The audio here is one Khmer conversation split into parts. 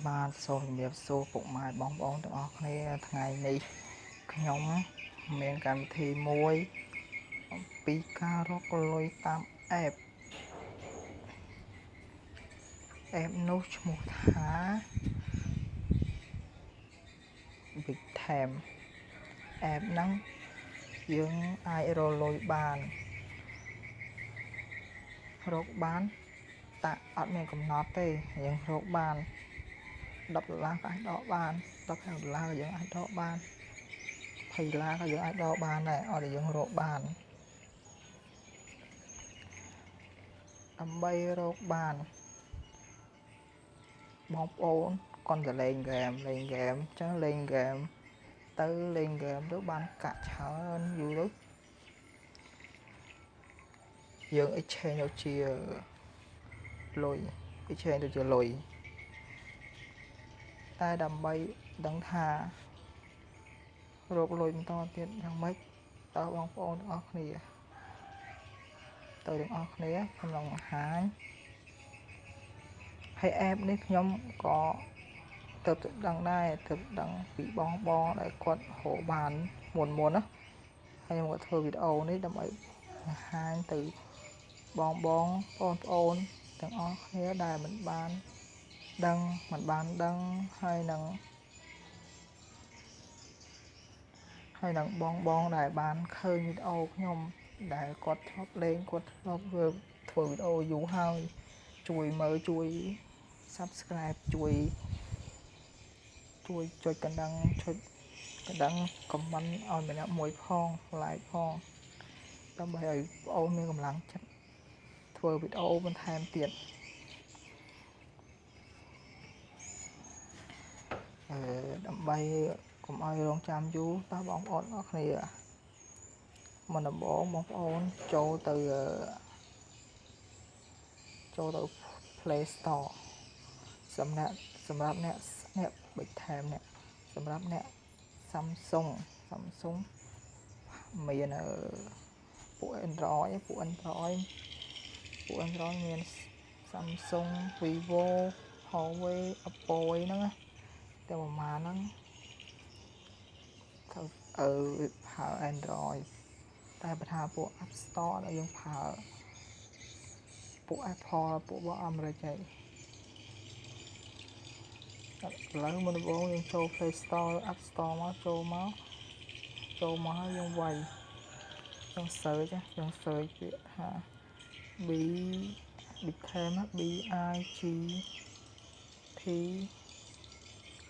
បាទសូមជំរាបសួរពុកម៉ែបងប្អូនទាំងអស់គ្នាថ្ងៃនេះខ្ញុំមានកម្មវិធីមួយអំពីការរកលុយតាមអេបនោះឈ្មោះថា Big Time អេបហ្នឹងយើងអាចរកលុយបានតែអត់មានកំណត់ទេយើងរកបាន$10ក៏អាចដកបាន$15ក៏យើងអាចដកបាន$20ក៏យើងអាចដកបានដែរអត់តែយើងរកបានដើម្បីរកបានបងប្អូនគាត់ទៅលេងហ្គេមអញ្ចឹងលេងហ្គេមទៅបានកាក់ច្រើនយូរទៅយើង exchange ទៅជាលុយតែដើម្បីដឹងថារកលុយបន្តទៀតយ៉ាងម៉េចតើបងប្អូនទាំងអស់គ្នាខ្ញុំនឹងបង្ហាញហើយអេបនេះខ្ញុំក៏ទៅដឹងដែរពីបងដែលគាត់រកបានមុនណាហើយខ្ញុំក៏ធ្វើវីដេអូនេះដើម្បីបង្ហាញទៅបងប្អូនទាំងអស់គ្នាដែលមិនបានដឹងហើយនឹងបងដែលបានឃើញវីដេអូខ្ញុំដែលគាត់ធ្លាប់លេងគាត់ធ្លាប់ធ្វើវីដេអូយូរហើយជួយមើលជួយ Subscribe ជួយចុចកណ្ដឹង comment ឲ្យម្នាក់មួយផង like ផងដើម្បីឲ្យបងប្អូនមានកម្លាំងចិត្តធ្វើវីដេអូបន្ថែមទៀតដើម្បីកុំឲ្យរងចាំយូរតើបងប្អូនអរគ្នាមុនដំបូងបងប្អូនចូលទៅ Play Store សម្រាប់អ្នក Big Time អ្នកសម្រាប់អ្នក Samsung មានពួក Android មាន Samsung Vivo Huawei Oppo អីហ្នឹងតែប្រហែលហ្នឹងទៅប្រើ Android តែបើថាពួក App Store ដែលយើងប្រើពួក Apple ពួករបស់អាមេរិកហើយឥឡូវមុនដំបូងយើងចូល Play Store App Store មកចូលមកហើយយើងវាយយើង search ពាក្យថា Big Time BIG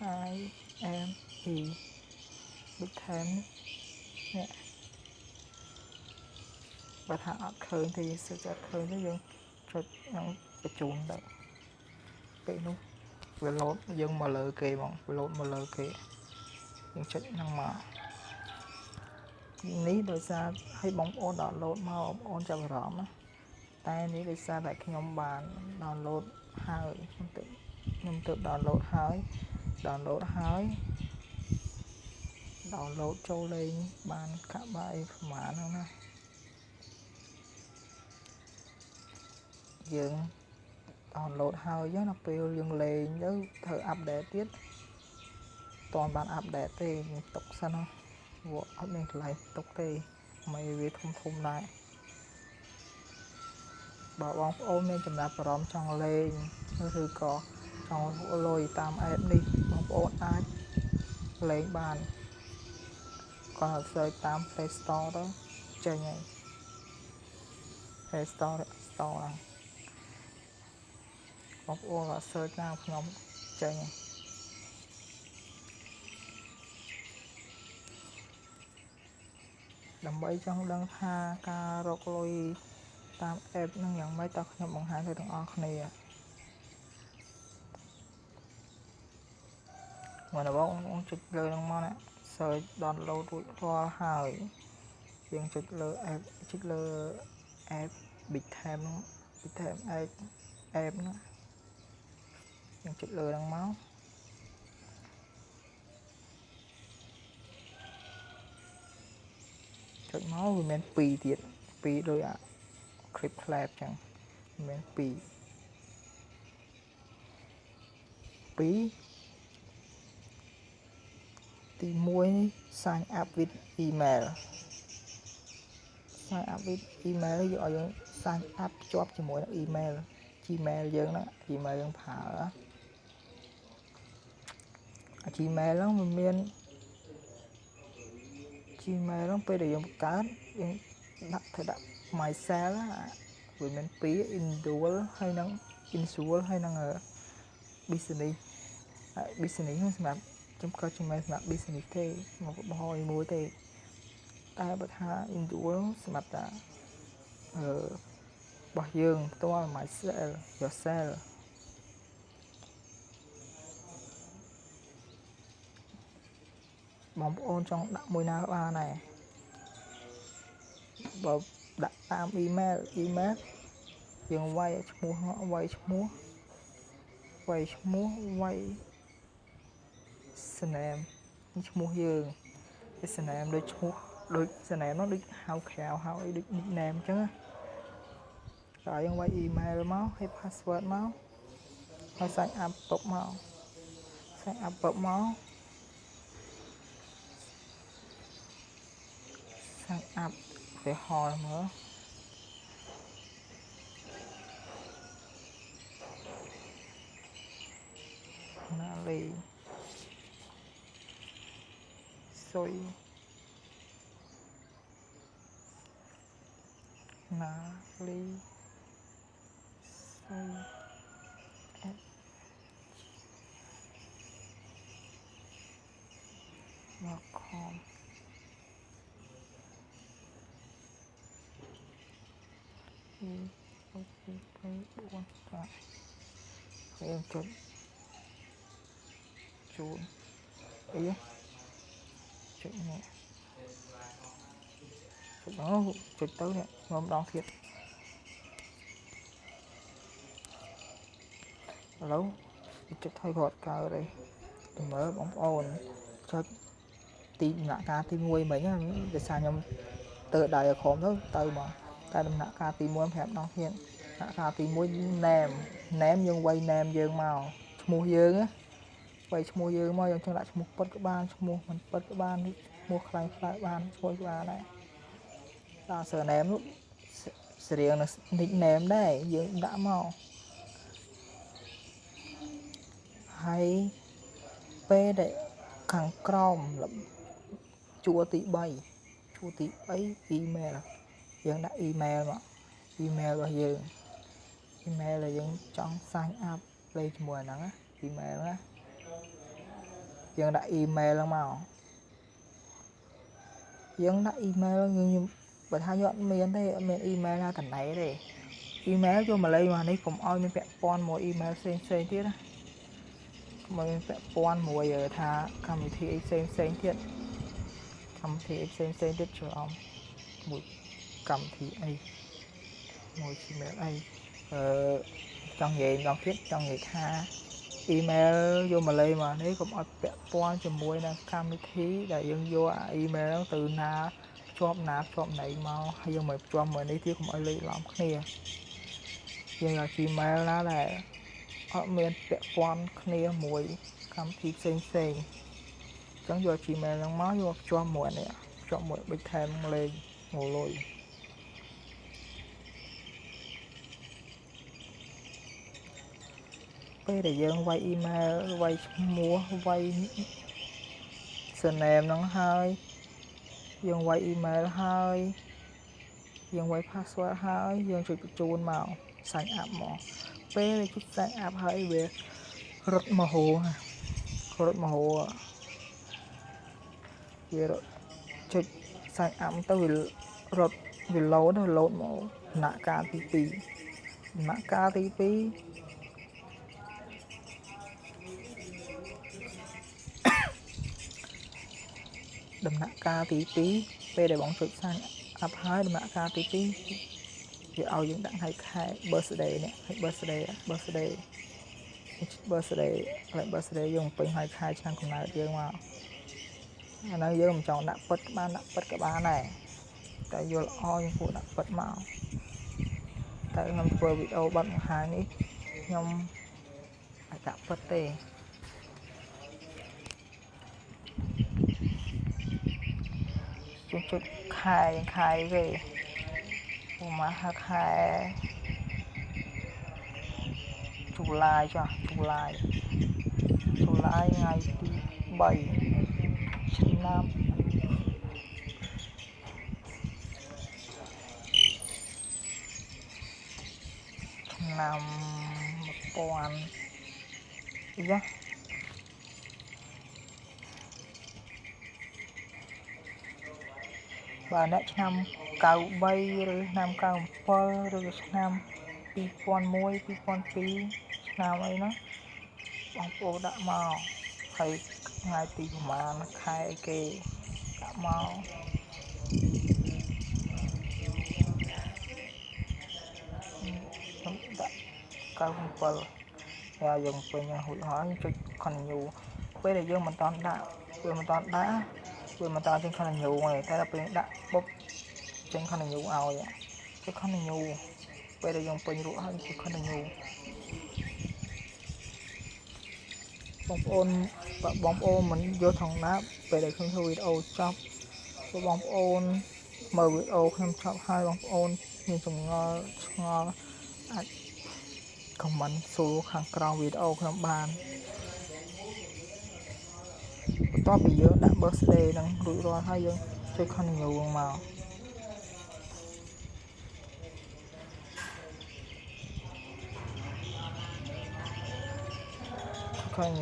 TIME Big Time នេះបើថាអត់ឃើញទេយើង search អត់ឃើញទេយើងចុចនឹងបញ្ជូនទៅពេលនោះវាលោតយើងមកលើគេហ្មងយើងចុចហ្នឹងមកនេះដោយសារឲ្យបងប្អូន download មកបងប្អូនចាប់អារម្មណ៍ណាតែនេះដោយសារតែខ្ញុំបាន download ហើយខ្ញុំទើប download ចូលលេងបានកាក់បាយប្រហែលហ្នឹងណាយើង download ហើយណាពេលយើងលេងទៅធ្វើ update ទៀតតន់បាន update ទេយើងទុកសិនណាវាអត់មានកន្លែងទុកទេមិនវាធំដែរបើបងប្អូនមានចំណាប់អារម្មណ៍ចង់លេងឬក៏ចង់រកលុយតាម app នេះបងប្អូនអាចលេងបានគាត់ search តាម Play Store ទៅចេញហើយ Play Store ហ្នឹងបងប្អូនក៏ search តាមខ្ញុំចេញដើម្បីចង់ដឹងថាការរកលុយតាម app ហ្នឹងយ៉ាងម៉េចតើខ្ញុំបង្ហាញទៅទាំងអស់គ្នាមកដល់បងចុចលើហ្នឹងមកណា search download រួចរាល់ហើយយើងចុចលើ app Big Time ហ្នឹង Big Time app ហ្នឹងយើងចុចលើហ្នឹងមកវាមាន2ទៀត2ដូចអា clip clap ចឹងមាន2 ទី1 sign up with email sign up with email យកឲ្យយើង sign up ភ្ជាប់ជាមួយនឹង email Gmail យើងហ្នឹង Gmail យើងប្រើGmail ហ្នឹងវាមាន Gmail ហ្នឹងពេលដែលយើងបង្កើតយើងដាក់ myself វាមាន2 individual ហើយនឹង individual ហើយនឹង business business ហ្នឹងសម្រាប់ខ្ញុំកើត Gmail សម្រាប់ business ទេមកបរិយាមួយទេតែបើថា individual សម្រាប់តារបស់យើងផ្ទាល់ myself yourself បងប្អូនចង់ដាក់មួយណាបានដែរបើដាក់តាម email យើងវាយឈ្មោះវាយឈ្មោះវាយ surname ឈ្មោះយើង surname ដូចឈ្មោះដូច surname នោះដូចហៅក្រៅហៅអីដូច nickname អញ្ចឹងហើយយើងវាយ email មកហើយ password មកហើយ sign up ទុកមក sign up ទុកមក sign up វាហល់មើលណាលីសុយណាលីសុយមកខំអូខេ4តាហើយចុចជូនអីចុចនេះចុចទៅនេះងំដងទៀតឥឡូវចុចថយគាត់កើទេទៅមើលបងប្អូនចុចទីដំណាក់កាលទី1មិញហ្នឹងដោយសារខ្ញុំទៅដៃឲ្យខំទៅមកតែដំណាក់កាលទី1 5ដងទៀតដំណាក់កាលទី1 name យើងវាយ name យើងមកឈ្មោះយើងណាវាយឈ្មោះយើងមកយើងចង់ដាក់ឈ្មោះពិតក៏បានឈ្មោះមិនពិតក៏បានឈ្មោះខ្លាំងបានឈ្មោះក៏បានដែរដល់ surname នោះស្រៀងនឹង nickname ដែរយើងដាក់មកហើយពេលដែលខាងក្រោមជួរទី3 email យើងដាក់ email មក email របស់យើង email ដែលយើងចង់ sign up លេខជាមួយហ្នឹងណា email ណាយើងដាក់ email ហ្នឹងមកយើងដាក់ email ខ្ញុំបើថាយកអត់មានទេអត់មាន email ណាតំណែទេ email យកមកលេងមកនេះកុំឲ្យមានពាក់ព័ន្ធមួយ email ផ្សេងទៀតណាកុំឲ្យមានពាក់ព័ន្ធមួយថាកម្មវិធីផ្សេងទៀតកម្មវិធីផ្សេងទៀតច្រឡំមួយកម្មវិធីអីមួយ Gmail អីចង់និយាយម្ដងទៀតចង់និយាយថា email យកមកលេងមកនេះកុំឲ្យពាក់ព័ន្ធជាមួយនឹងកម្មវិធីដែលយើងយកអា email ហ្នឹងទៅណាភ្ជាប់ណៃមកហើយយើងមកភ្ជាប់មួយនេះទៀតកុំឲ្យលេខឡំគ្នាយើងយក Gmail ណាដែលអត់មានពាក់ព័ន្ធគ្នាមួយកម្មវិធីផ្សេងអញ្ចឹងយក Gmail ហ្នឹងមកយកភ្ជាប់មួយនេះភ្ជាប់មួយ Big Time លេងងលុយពេលដែលយើងវាយ email វាយឈ្មោះវាយ surname ហ្នឹងហើយយើងវាយ email ហើយយើងវាយ password ហើយយើងចុចបញ្ជូនមក sign up មកពេលដែលចុច sign up ហើយវារត់មកហូវាចុច sign up ទៅវារត់វា load មកដំណាក់កាលទី2ដំណាក់កាលទី2ដំណាក់កាលទី2ពេលដែលបងចុច sign up ហើយដំណាក់កាលទី2វាឲ្យយើងដាក់ថ្ងៃខែ birthday នេះហើយ birthday យើងពេញហើយខែឆ្នាំកំណើតយើងមកអានោះយើងមិនចង់ដាក់ពិតក៏បានដែរតែយល់អយើងគួរដាក់ពិតមកតែខ្ញុំធ្វើវីដេអូបទបង្ហាញនេះខ្ញុំអាចដាក់ពិតទេ chút khai về mà khai chủ lai cho chủ lai ngày thứ 7 năm năm toàn nhé bà nãy năm cầu bay rồi năm cầu pơ rồi năm pi pon môi pi pon pi năm ấy nó bóng ô đã màu hay ngày tí mà nó khai kê đã màu đã cầu pơ ya dùng bên hụi hóa cho còn nhiều bây giờ dương mình toàn đã vừa mình toàn đá vừa mình toàn trên khăn là nhiều này thế là bên đã bốc trên khăn là nhiều ao vậy chứ khăn là nhiều bây giờ dùng bên rũa hơn chứ khăn là nhiều bóng ôn mình vô thằng nắp về để không thôi video chọc bóng ôn mở video không chọc hai bóng ôn nhưng chúng ngon comment số hàng cao video không bàn to bị dơ đã birthday đang rủi ro hay dương chơi con nhiều màu con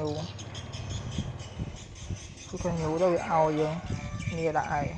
nhiều đâu bị ao dương nghe đại